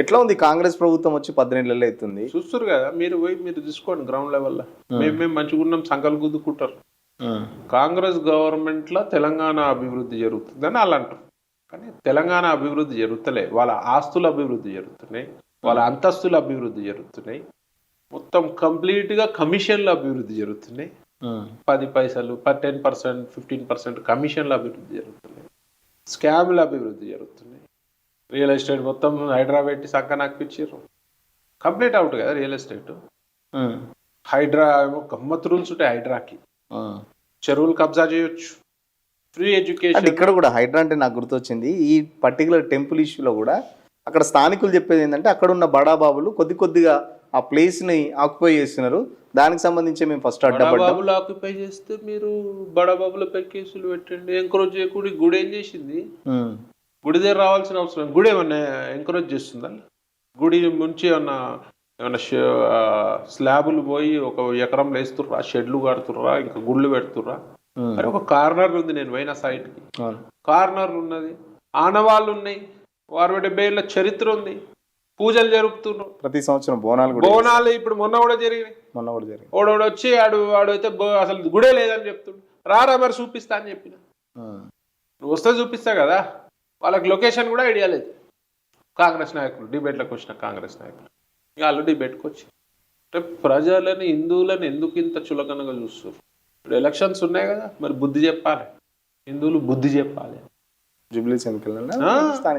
ఎట్లా ఉంది కాంగ్రెస్ ప్రభుత్వం వచ్చి 18 నెలలు అవుతుంది. చూస్తారు కదా, మీరు తీసుకోండి గ్రౌండ్ లెవెల్లో. మేము మంచిగా ఉన్నాం సంకలు గుద్దుకుంటారు. కాంగ్రెస్ గవర్నమెంట్లో తెలంగాణ అభివృద్ధి జరుగుతుందని వాళ్ళు అంటారు. కానీ తెలంగాణ అభివృద్ధి జరుగుతలే, వాళ్ళ ఆస్తుల అభివృద్ధి జరుగుతున్నాయి, వాళ్ళ అంతస్తుల అభివృద్ధి జరుగుతున్నాయి, మొత్తం కంప్లీట్గా కమిషన్ల అభివృద్ధి జరుగుతున్నాయి. 10 పైసలు 10%, 15% కమిషన్ల అభివృద్ధి జరుగుతున్నాయి, స్కామ్ల అభివృద్ధి జరుగుతున్నాయి. రియల్ ఎస్టేట్ మొత్తం హైదరాబాద్ సంక నాకిచ్చారు, కంప్లీట్ అవుట్ కదా రియల్ ఎస్టేట్. హైడ్రా ఏమో గమ్మత్ రూల్స్ ఉంటాయి హైడ్రాకి, చెరువులు కబ్జా చేయొచ్చు, ఫ్రీ ఎడ్యుకేషన్. ఇక్కడ కూడా హైడ్రా అంటే నాకు గుర్తొచ్చింది, ఈ పర్టికులర్ టెంపుల్ ఇష్యూలో కూడా అక్కడ స్థానికులు చెప్పేది ఏంటంటే అక్కడ ఉన్న బడాబాబులు కొద్దిగా ఆ ప్లేస్ ని ఆక్యుపై చేస్తున్నారు, దానికి సంబంధించి మేము ఫస్ట్ బడాబాబులు ఆక్యుపై చేస్తే మీరు బడాబాబులపై కేసులు పెట్టండి. ఎంకరేజ్ చేయకూడదు. గుడి ఏం చేసింది? గుడి దగ్గర రావాల్సిన అవసరం, గుడి ఏమన్నా ఎంకరేజ్ చేస్తుందా? గుడి నుంచి ఏమన్నా స్లాబులు పోయి 1 ఎకరంలో వేస్తుర్రా, షెడ్లు కడుతుర్రా, ఇంకా గుళ్ళు పెడుతుర్రా? మరి ఒక కార్నర్ ఉంది, నేను పోయిన సైట్కి, కార్నర్ ఉన్నది, ఆనవాళ్ళు ఉన్నాయి, 70 ఏళ్ళ చరిత్ర ఉంది, పూజలు జరుపుతున్నారు ప్రతి సంవత్సరం. బోనాలు ఇప్పుడు మొన్న కూడా జరిగినాయి. ఓడోడు వచ్చి వాడైతే అసలు గుడే లేదని చెప్తుండు. రారా మరి చూపిస్తా అని చెప్పిన. నువ్వు వస్తే చూపిస్తా కదా. వాళ్ళకి లొకేషన్ కూడా ఐడియా లేదు. కాంగ్రెస్ నాయకులు డిబేట్లకు వచ్చిన కాంగ్రెస్ నాయకులు వాళ్ళు డిబేట్కి వచ్చి అంటే ప్రజలని, హిందువులను ఎందుకు ఇంత చులకనగా చూస్తారు? ఇప్పుడు ఎలక్షన్స్ ఉన్నాయి కదా, మరి బుద్ధి చెప్పాలి, హిందువులు బుద్ధి చెప్పాలి. జూబ్లీస్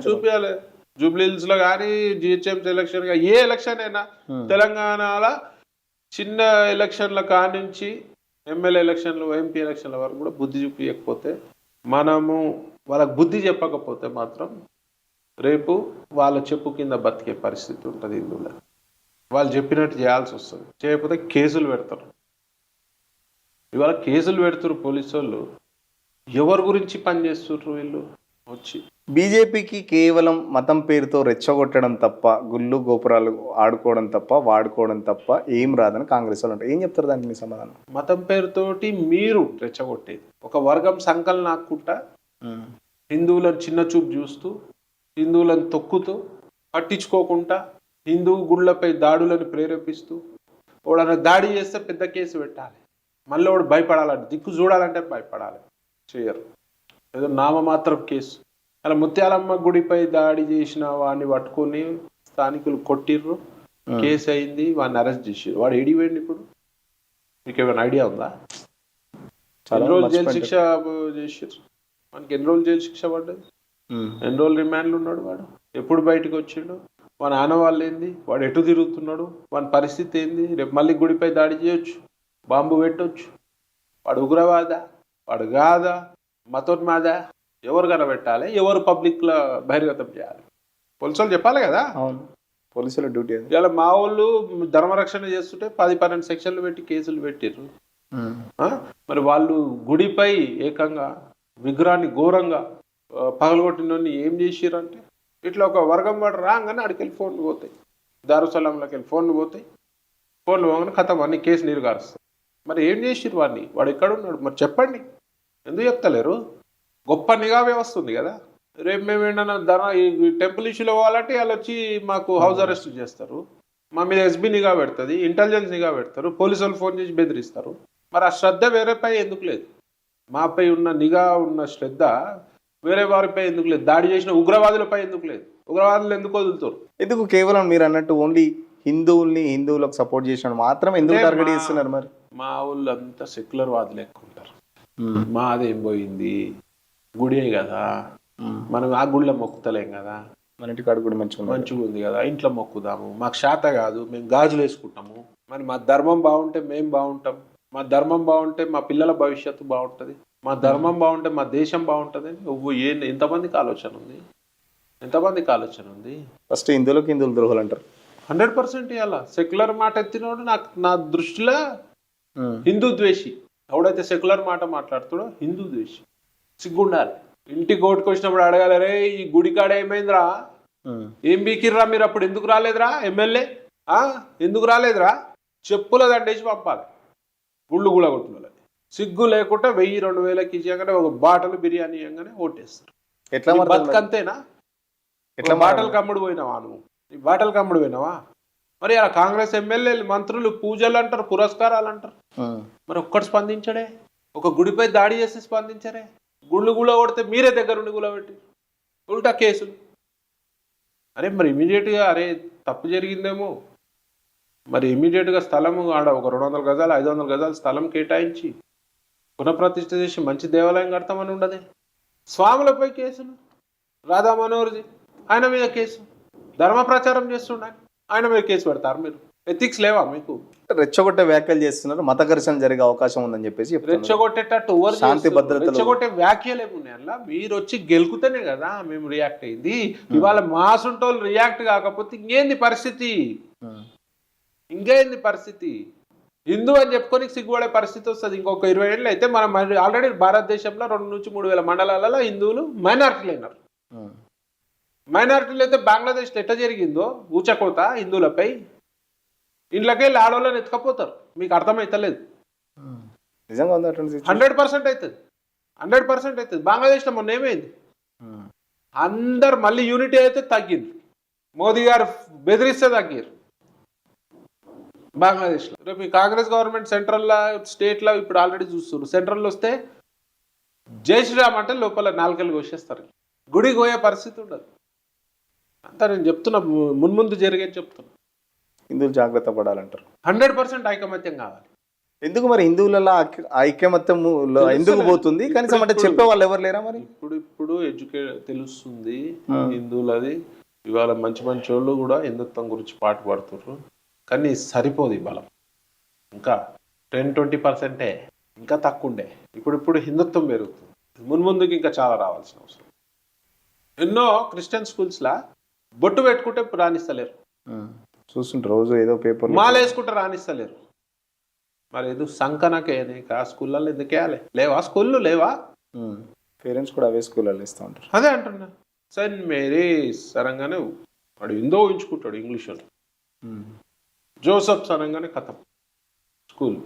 చూపించాలి. జూబ్లీహిల్స్ లో కానీ, జిహెచ్ఎంసీ ఎలక్షన్, ఏ ఎలక్షన్ అయినా తెలంగాణలో చిన్న ఎలక్షన్ల కానుంచి ఎమ్మెల్యే ఎలక్షన్లు, ఎంపీ ఎలక్షన్ల వరకు కూడా బుద్ధి చూపించకపోతే, మనము వాళ్ళకి బుద్ధి చెప్పకపోతే మాత్రం రేపు వాళ్ళ చెప్పు కింద బతికే పరిస్థితి ఉంటుంది హిందువుల. వాళ్ళు చెప్పినట్టు చేయాల్సి వస్తుంది, చేయకపోతే కేసులు పెడతారు. ఇవాళ కేసులు పెడుతున్నారు పోలీసు వాళ్ళు. ఎవరి గురించి పనిచేస్తున్నారు వీళ్ళు? వచ్చి బీజేపీకి కేవలం మతం పేరుతో రెచ్చగొట్టడం తప్ప, గుళ్ళు గోపురాలు ఆడుకోవడం తప్ప, వాడుకోవడం తప్ప ఏం రాదని కాంగ్రెస్ వాళ్ళు అంటారు. ఏం చెప్తారు దానికి మీ సమాధానం? మతం పేరుతోటి మీరు రెచ్చగొట్టేది, ఒక వర్గం సంకల్ నాకుంటా, హిందువులను చిన్న చూపు చూస్తూ, హిందువులను తొక్కుతూ, పట్టించుకోకుండా, హిందూ గుళ్ళపై దాడులను ప్రేరేపిస్తూ, వాడన్నా దాడి చేస్తే పెద్ద కేసు పెట్టాలి, మళ్ళీ వాడు భయపడాలంటే, దిక్కు చూడాలంటే భయపడాలి, చేయరు. ఏదో నామమాత్రం కేసు. అలా ముత్యాలమ్మ గుడిపై దాడి చేసిన వాడిని పట్టుకొని స్థానికులు కొట్టిర్రు, కేసు అయింది, వాడిని అరెస్ట్ చేసారు. వాడు ఏడిపోయింది ఇప్పుడు? మీకు ఏమైనా ఐడియా ఉందా? ఎన్ని రోజులు జైలు శిక్ష చేసారు మనకి? ఎన్ని రోజులు జైలు శిక్ష పడ్డది? ఎన్ని రోజులు రిమాండ్లు ఉన్నాడు వాడు? ఎప్పుడు బయటకు వచ్చిండు? వాని ఆనవాళ్ళు ఏంది? వాడు ఎటు తిరుగుతున్నాడు? వాని పరిస్థితి ఏంది? రేపు మళ్ళీ గుడిపై దాడి చేయొచ్చు, బాంబు పెట్టవచ్చు. వాడు ఉగ్రవాదా? వాడు కాదా? మతోన్మాదా? ఎవరు కనబెట్టాలి? ఎవరు పబ్లిక్లో బహిర్గతం చేయాలి? పోలీసులు చెప్పాలి కదా. పోలీసుల డ్యూటీ. ఇలా మా వాళ్ళు ధర్మరక్షణ చేస్తుంటే 10-12 సెక్షన్లు పెట్టి కేసులు పెట్టిర్రు. మరి వాళ్ళు గుడిపై ఏకంగా విగ్రహాన్ని ఘోరంగా పగలగొట్టినోని ఏం చేసిర్రు అంటే, ఇట్లా ఒక వర్గం వాడు రాగానే అడికెళ్ళి ఫోన్లు పోతాయి, దారుసలాంలోకి వెళ్ళి ఫోన్లు పోతాయి, ఫోన్లు పోగానే కథం అన్ని కేసు నీరు గారుస్తాయి. మరి ఏం చేసిర్రు వాడిని? వాడు ఎక్కడున్నాడు మరి చెప్పండి, ఎందుకు చెప్తలేరు? గొప్ప నిఘా వ్యవస్థ ఉంది కదా. రేపు మేము ఏంటన్నా ఈ టెంపుల్ ఇష్యూలో పోవాలంటే వాళ్ళు వచ్చి మాకు హౌస్ అరెస్ట్ చేస్తారు, మా మీద ఎస్బీ నిఘా పెడుతుంది, ఇంటెలిజెన్స్ నిఘా పెడతారు, పోలీసు వాళ్ళు ఫోన్ చేసి బెదిరిస్తారు. మరి ఆ శ్రద్ధ వేరేపై ఎందుకు లేదు? మాపై ఉన్న నిఘా ఉన్న శ్రద్ధ వేరే వారిపై ఎందుకు లేదు? దాడి చేసిన ఉగ్రవాదులపై ఎందుకు లేదు? ఉగ్రవాదులు ఎందుకు వదులుతారు? ఎందుకు కేవలం మీరు అన్నట్టు ఓన్లీ హిందువులకు సపోర్ట్ చేసిన మాత్రం ఎందుకు టార్గెట్ చేస్తున్నారు? మరి మా వాళ్ళు అంతా సెక్యులర్ వాదులు ఎక్కువ ఉంటారు. మాదేం పోయింది, గుడే కదా, మనం ఆ గుడిలో మొక్కుతలేం కదా, మన ఇంటికాడ కూడా మంచిగా ఉంది కదా, ఇంట్లో మొక్కుదాము, మాకు శాత కాదు, మేము గాజులు వేసుకుంటాము. మరి మా ధర్మం బాగుంటే మేము బాగుంటాం, మా ధర్మం బాగుంటే మా పిల్లల భవిష్యత్తు బాగుంటుంది, మా ధర్మం బాగుంటే మా దేశం బాగుంటుంది. ఎంతమందికి ఆలోచన ఉంది? ఎంతమందికి ఆలోచన ఉంది? ఫస్ట్ హిందువులకు హిందువులు ద్రోహులు అంటారు. 100% ఇవాళ సెక్యులర్ మాట ఎత్తినోడు నా దృష్టిలో హిందూ ద్వేషి. ఎవడైతే సెక్యులర్ మాట మాట్లాడుతాడో హిందూ ద్వేషి. సిగ్గుండాలి. ఇంటికి ఓటుకు వచ్చినప్పుడు అడగాలి, రే ఈ గుడి కాడ ఏమైందిరా, ఏం బీకిర్రా మీరు, అప్పుడు ఎందుకు రాలేదురా ఎమ్మెల్యే, ఎందుకు రాలేదురా, చెప్పుల దండేసి పంపాలి. గుళ్ళు గుళ్ళ కొట్టుకోవాలి. సిగ్గు లేకుండా 1000-2000 ఇచ్చాగానే ఒక బాటలు బిర్యానీ ఇవ్వగానే ఓటేస్తారు. ఎట్లా బతుకంతేనా? ఎట్లా బాటలు కమ్ముడు పోయినావా నువ్వు? నీ బాటలు కమ్ముడు వినవా? మరి అలా కాంగ్రెస్ ఎమ్మెల్యేలు మంత్రులు పూజలు అంటారు, పురస్కారాలు అంటారు, మరి ఒక్కడు స్పందించడే? ఒక గుడిపై దాడి చేసి స్పందించరే? గుళ్ళు కొడితే మీరే దగ్గరుండి పెట్టి ఉల్టా కేసులు. అరే మరి ఇమీడియట్గా అరే తప్పు జరిగిందేమో, మరి ఇమీడియట్గా స్థలము ఆడ ఒక 200 గజాలు 500 గజాలు స్థలం కేటాయించి పునఃప్రతిష్ఠ చేసి మంచి దేవాలయం కడతామని ఉండదే. స్వాములపై కేసులు, రాధా మనోహర్జీ ఆయన మీద కేసు, ధర్మ ప్రచారం చేస్తున్నాడు ఆయన మీద కేసు పెడతారు. మీరు ఎథిక్స్ లేవా మీకు? రెచ్చగొట్టే వ్యాఖ్యలు చేస్తున్నారు, మత ఘర్షణ జరిగే అవకాశం ఉందని చెప్పేసి రెచ్చగొట్టేటట్టు శాంతి భద్రత రెచ్చగొట్టే వ్యాఖ్యలు ఏమున్నాయి అలా? మీరు వచ్చి గెలుకుతేనే కదా మేము రియాక్ట్ అయింది. ఇవాళ మాసుంటోళ్ళు రియాక్ట్ కాకపోతే ఇంకేంది పరిస్థితి? ఇంకేంది పరిస్థితి? హిందూ అని చెప్పుకొని సిగ్గుపడే పరిస్థితి వస్తుంది. ఇంకొక 20 ఏళ్ళు అయితే మనం ఆల్రెడీ భారతదేశంలో 2 నుంచి 3 వేల మండలాలలో హిందువులు మైనారిటీలు అయినారు. మైనారిటీలు అయితే బంగ్లాదేశ్లో ఎట్లా జరిగిందో ఊచకోత హిందువులపై, ఇంట్లోకెళ్ళి ఆడవాళ్ళని ఎత్తుకపోతారు. మీకు అర్థమైతలేదు. నిజంగా 100% అవుతుంది, 100% అవుతుంది. బంగ్లాదేశ్లో మొన్న ఏమైంది? అందరు మళ్ళీ యూనిటీ అయితే తగ్గింది. మోదీ గారు బెదిరిస్తే తగ్గారు బంగ్లాదేశ్లో. రేపు ఈ కాంగ్రెస్ గవర్నమెంట్ సెంట్రల్లో స్టేట్లో ఇప్పుడు ఆల్రెడీ చూస్తున్నారు. సెంట్రల్లో వస్తే జై శ్రీరామ్ అంటే లోపల నాలుకలు కోసేస్తారు, గుడికి పోయే పరిస్థితి ఉండదు. అంతా నేను చెప్తున్నా, మున్ముందు జరిగేది చెప్తున్నా. హిందువులు జాగ్రత్త పడాలంటారు. 100% ఐకమత్యం కావాలి. ఎందుకు మరి హిందువులలో ఐకమత్యం ఎందుకు పోతుంది? కనీసం అంటే చెప్పే వాళ్ళు ఎవరు లేరా మరి? ఇప్పుడు తెలుస్తుంది హిందువులది. ఇవాళ మంచి మంచి వాళ్ళు కూడా హిందుత్వం గురించి పాటు పడుతున్నారు. కానీ సరిపోదు ఈ బలం. ఇంకా 10-20% ఇంకా తక్కువ ఉండే. ఇప్పుడు హిందుత్వం పెరుగుతుంది. మున్ముందుకు ఇంకా చాలా రావాల్సిన అవసరం. ఎన్నో క్రిస్టియన్ స్కూల్స్లా బొట్టు పెట్టుకుంటే రాణిస్తలేరు. చూస్తుంటే రోజు ఏదో పేపర్ మాల వేసుకుంటే రాణిస్తలేరు. మరి ఎందుకు సంకనకే ఆ స్కూళ్ళల్లో ఎందుకు వేయాలి? లేవా స్కూళ్ళు? లేవా? పేరెంట్స్ కూడా అవే స్కూళ్ళలో ఇస్తూ ఉంటారు. అదే అంటున్నా. సెయింట్ మేరీస్ అనగానే వాడు ఎందో ఊహించుకుంటాడు ఇంగ్లీష్ వాళ్ళు. జోసఫ్స్ అనగానే కథం స్కూల్.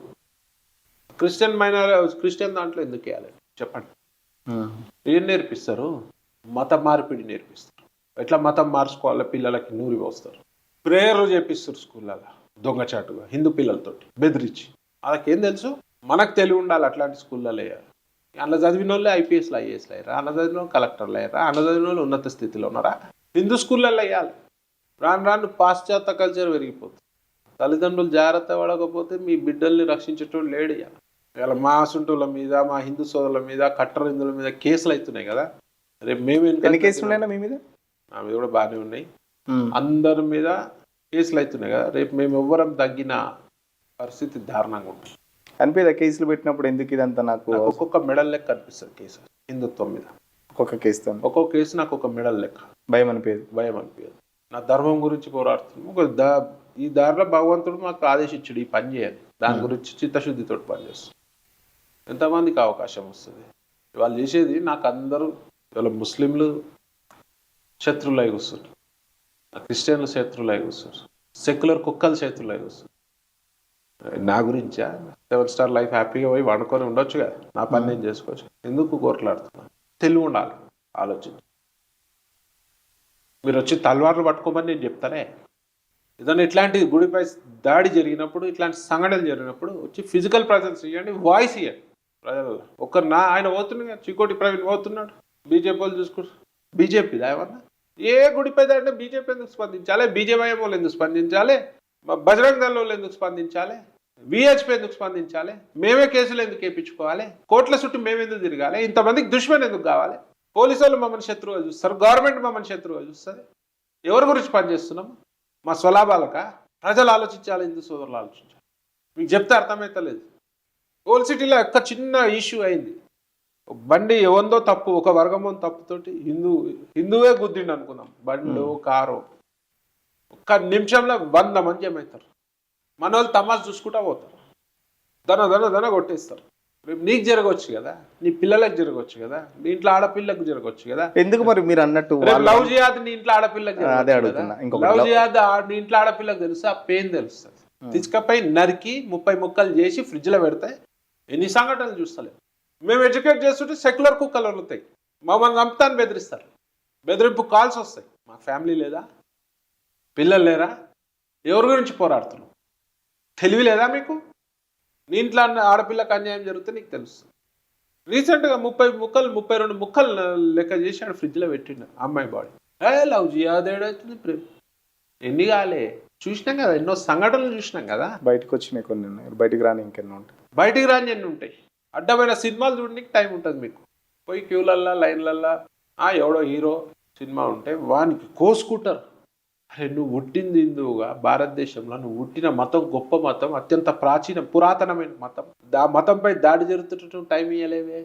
క్రిస్టియన్ దాంట్లో ఎందుకు వేయాలి చెప్పండి? ఏం నేర్పిస్తారు? మత మార్పిడి నేర్పిస్తారు. ఎట్లా మతం మార్చుకోవాలో పిల్లలకి నూరి పోస్తారు. ప్రేయర్లు చేపిస్తారు స్కూళ్ళలో దొంగచాటుగా హిందూ పిల్లలతోటి బెదిరించి. వాళ్ళకేం తెలుసు? మనకు తెలివి ఉండాలి అట్లాంటి స్కూళ్ళలో వేయాలి. అందులో చదివిన వాళ్ళే ఐపీఎస్లు ఐఏఎస్లు అయ్యారా? అందులో చదివిన వాళ్ళు కలెక్టర్లు అయ్యారా? అందులో చదివిన వాళ్ళు ఉన్నత స్థితిలో ఉన్నారా? హిందూ స్కూళ్ళల్లో వేయాలి. రాను పాశ్చాత్య కల్చర్ పెరిగిపోతుంది. తల్లిదండ్రులు జాగ్రత్త పడకపోతే మీ బిడ్డల్ని రక్షించేటోళ్ళు లేడు. ఇవాళ మా సుంటుల మీద, మా హిందూ సోదరుల మీద, కట్టర్ హిందువుల మీద కేసులు అవుతున్నాయి కదా. రేపు మేము ఎన్ని కేసులు ఉన్నాయన్నా మీ మీద? నా మీద కూడా బాగానే ఉన్నాయి. అందరి మీద కేసులు అవుతున్నాయి కదా. రేపు మేము ఎవ్వరం తగ్గిన పరిస్థితి దారుణంగా ఉంటుంది. అనిపేదా కేసులు పెట్టినప్పుడు? ఎందుకు ఇదంతా నాకు ఒక్కొక్క మెడల్ లెక్క అనిపిస్తుంది కేసు హిందుత్వం మీద. ఒక్కొక్క కేసు నాకు ఒక మెడల్ లెక్క. భయం అనిపించదు. నా ధర్మం గురించి పోరాడుతున్నాను. ఈ దారిలో భగవంతుడు మాకు ఆదేశించుడు ఈ పని చేయాలి. దాని గురించి చిత్తశుద్ధితో పనిచేస్తాం. ఎంతమందికి అవకాశం వస్తుంది? వాళ్ళు చేసేది నాకు అందరూ ఇవాళ ముస్లింలు శత్రువులై కూర్చున్నారు, క్రిస్టియన్లు శత్రువులై కూర్చున్నారు, సెక్యులర్ కుక్కలు శత్రువులై కూర్చున్నారు. నా గురించా? 7 స్టార్ లైఫ్ హ్యాపీగా పోయి వండుకొని ఉండొచ్చు కదా, నా పని నేను చేసుకోవచ్చు. ఎందుకు కోట్లాడుతున్నాను? తెలివి ఉండాలి, ఆలోచించి. మీరు వచ్చి తల్వార్లు పట్టుకోమని నేను చెప్తానే. ఏదైనా ఇట్లాంటి గుడిపై దాడి జరిగినప్పుడు, ఇట్లాంటి సంఘటనలు జరిగినప్పుడు వచ్చి ఫిజికల్ ప్రజెన్స్ ఇవ్వండి, వాయిస్ ఇవ్వండి ప్రజలలో. ఆయన పోతున్నాడు, చికోటి ప్రవీణ్ పోతున్నాడు, బీజేపీ వాళ్ళు చూసుకుంటారు. బీజేపీ ఏమన్నా ఏ గుడిపై అంటే బీజేపీ ఎందుకు స్పందించాలి? బీజేపీ వాళ్ళు ఎందుకు స్పందించాలి? బజరంగ దళ వాళ్ళు ఎందుకు స్పందించాలి? విహెచ్పీ ఎందుకు స్పందించాలి? మేమే కేసులు ఎందుకు వేయించుకోవాలి? కోట్ల చుట్టూ మేమెందుకు తిరగాలి? ఇంతమందికి దుష్మన్ ఎందుకు కావాలి? పోలీసు వాళ్ళు మమ్మల్ని శత్రువుగా చూస్తారు, గవర్నమెంట్ మమ్మల్ని శత్రువుగా చూస్తుంది. ఎవరి గురించి పనిచేస్తున్నాం? మా స్వలాభాలక? ప్రజలు ఆలోచించాలి, హిందూ సోదరులు ఆలోచించాలి. మీకు చెప్తే అర్థమవుతలేదు. ఓల్డ్ సిటీలో ఒక్క చిన్న ఇష్యూ అయింది. బండి ఎవందో తప్పు, ఒక వర్గమో తప్పుతోటి హిందువే గుద్దిండు అనుకుందాం, బండు కారు. ఒక్క నిమిషంలో 100 మంది ఏమవుతారు. మన వాళ్ళు తమాషా చూసుకుంటా పోతారు, దన కొట్టేస్తారు. రేపు నీకు జరగవచ్చు కదా, నీ పిల్లలకు జరగవచ్చు కదా, నీ ఇంట్లో ఆడపిల్లకు జరగవచ్చు కదా. ఎందుకు మరి మీరు అన్నట్టు లవ్ జిహాద్ నీ ఇంట్లో ఆడపిల్లకు లవ్ జిహాద్ నీ ఇంట్లో ఆడపిల్లకు తెలుసు, ఆ పెయిన్ తెలుస్తుంది. తీసుకపోై నరికి 30 ముక్కలు చేసి ఫ్రిడ్జ్ లో పెడితే ఎన్ని సంఘటనలు చూస్తలేము. మేము ఎడ్యుకేట్ చేస్తుంటే సెక్యులర్ కుక్కలు వదులుతాయి, మమ్మల్ని చంపుతాను బెదిరిస్తారు, బెదిరింపు కాల్స్ వస్తాయి. మా ఫ్యామిలీ లేదా? పిల్లలు లేరా? ఎవరి గురించి పోరాడుతున్నావు? తెలివి లేదా మీకు? నీ ఇంట్లో ఆడపిల్లకి అన్యాయం జరిగితే నీకు తెలుసు. రీసెంట్గా 32 ముక్కలు లెక్క చేసి ఆడ ఫ్రిడ్జ్లో పెట్టిండు అమ్మాయి బాడీ. లవ్ జీ అదేడవుతుంది ప్రేమ. ఎన్ని కాలే చూసినాం కదా, ఎన్నో సంఘటనలు చూసినాం కదా. బయటకు వచ్చినాయి కొన్ని ఉన్నాయి, బయటికి రాని ఇంకెన్నో ఉంటాయి. బయటికి రాని ఎన్ని ఉంటాయి. అడ్డమైన సినిమాలు చూడడానికి టైం ఉంటుంది మీకు. పోయి క్యూలల్లా లైన్లల్లా ఎవడో హీరో సినిమా ఉంటే వానికి కోసుకుంటారు. అరే నువ్వు పుట్టింది హిందువుగా భారతదేశంలో, నువ్వు పుట్టిన మతం గొప్ప మతం, అత్యంత పురాతనమైన మతం. మతంపై దాడి జరుగుతుంటే టైం ఇవ్వలేవే.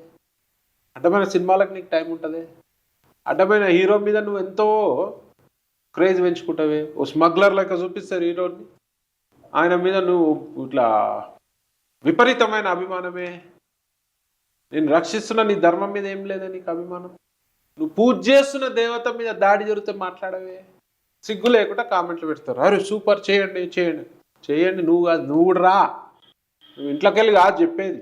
అడ్డమైన సినిమాలకు నీకు టైం ఉంటుంది. అడ్డమైన హీరో మీద నువ్వు ఎంతో క్రేజ్ పెంచుకుంటావే. ఓ స్మగ్లర్ లెక్క చూపిస్తారు హీరోని, ఆయన మీద నువ్వు ఇట్లా విపరీతమైన అభిమానమే. నేను రక్షిస్తున్న నీ ధర్మం మీద ఏం లేదా నీకు అభిమానం? నువ్వు పూజ చేస్తున్న దేవత మీద దాడి జరిగితే మాట్లాడవే. సిగ్గు లేకుండా కామెంట్లు పెడతారు, అరే సూపర్ చేయండి చేయండి చేయండి. నువ్వు కాదు, నువ్వు కూడా రా. నువ్వు ఇంట్లోకి వెళ్ళి కాదు చెప్పేది.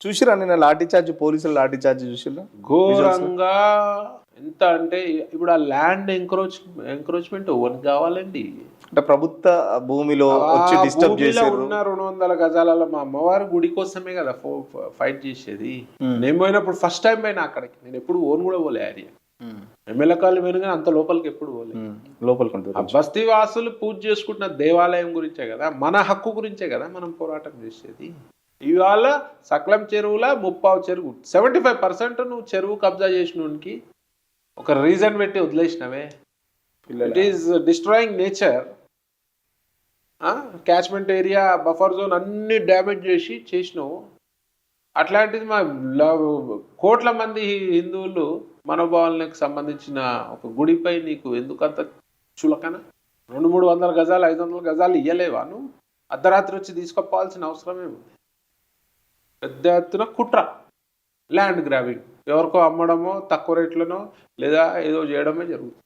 చూసిరా నిన్న లాఠీ చార్జ్, పోలీసులు లాఠీ చార్జ్ చూసిరా ఘోరంగా. ఎంత అంటే ఇప్పుడు ఆ ల్యాండ్ ఎంక్రోచ్మెంట్ ఎవరికి కావాలండి? అంటే ప్రభుత్వ భూమిలో వచ్చి డిస్టర్బ్ చేశారు. ఉన్న 200 గజాలలో మా అమ్మవారి గుడి కోసమే కదా ఫైట్ చేసేది. నేను పోయినప్పుడు ఫస్ట్ టైం పోయినా అక్కడికి. నేను ఎప్పుడు ఓన్ కూడా పోలే ఏరియా. ఎమ్మెల్యే కాళ్ళు వెనుక అంత లోపలికి ఎప్పుడు పోలే. లోపలికి బస్తీ వాసులు పూజ చేసుకుంటున్న దేవాలయం గురించే కదా, మన హక్కు గురించే కదా మనం పోరాటం చేసేది. ఇవాళ సకలం చెరువుల 30 చెరువు 75% నువ్వు చెరువు కబ్జా చేసినోనికి ఒక రీజన్ పెట్టి వదిలేసినవే. It is destroying nature. Catchment area, buffer zone అన్ని డ్యామేజ్ చేసినావు. అట్లాంటిది మా కోట్ల మంది హిందువులు మనోభావాలకు సంబంధించిన ఒక గుడిపై నీకు ఎందుకంత చులకన? 200-300 గజాలు 500 గజాలు ఇయ్యలేవా నువ్వు? అర్ధరాత్రి వచ్చి తీసుకుపోవాల్సిన అవసరమే ఉంది. పెద్ద ఎత్తున కుట్ర, ల్యాండ్ గ్రాబింగ్, ఎవరికో అమ్మడమో తక్కువ రేట్లనో లేదా ఏదో చేయడమే జరుగుతుంది.